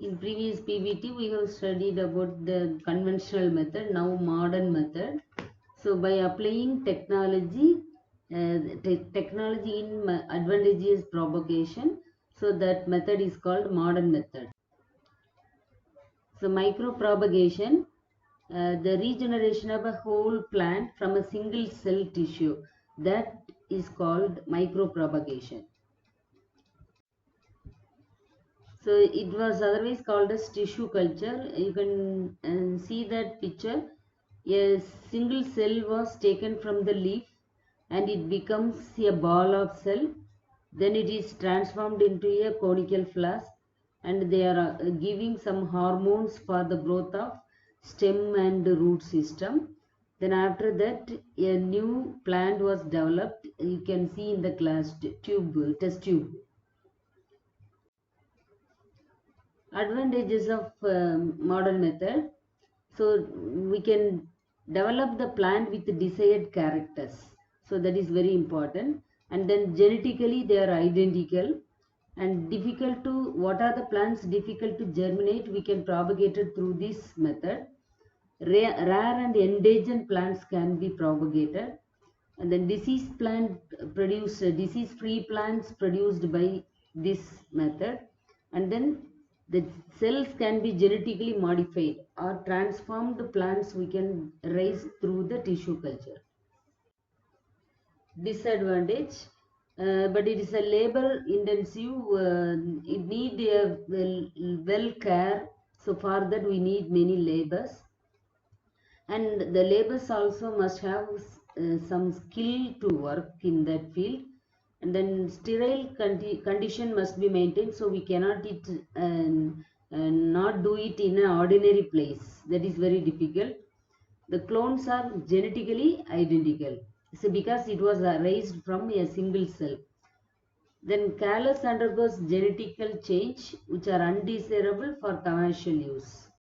In previous PVT, we have studied about the conventional method, now modern method. So by applying technology, technology in advantageous propagation, so that method is called modern method. So micropropagation, the regeneration of a whole plant from a single cell tissue, that is called micropropagation. So it was otherwise called as tissue culture. You can see that picture. A single cell was taken from the leaf and it becomes a ball of cell. Then it is transformed into a conical flask and they are giving some hormones for the growth of stem and root system. Then after that a new plant was developed. You can see in the class test tube. Advantages of modern method. So we can develop the plant with desired characters. So that is very important. And then genetically they are identical. And difficult to, what are the plants difficult to germinate, we can propagate it through this method. Rare and endangered plants can be propagated. And then disease free plants produced by this method. And then the cells can be genetically modified or transformed plants we can raise through the tissue culture. Disadvantage, but it is a labor intensive, it need a well care, so for that we need many labors, and the labors also must have some skill to work in that field. And then sterile condition must be maintained, so we cannot not do it in an ordinary place. That is very difficult. The clones are genetically identical, so because it was raised from a single cell. Then callus undergoes genetical change which are undesirable for commercial use.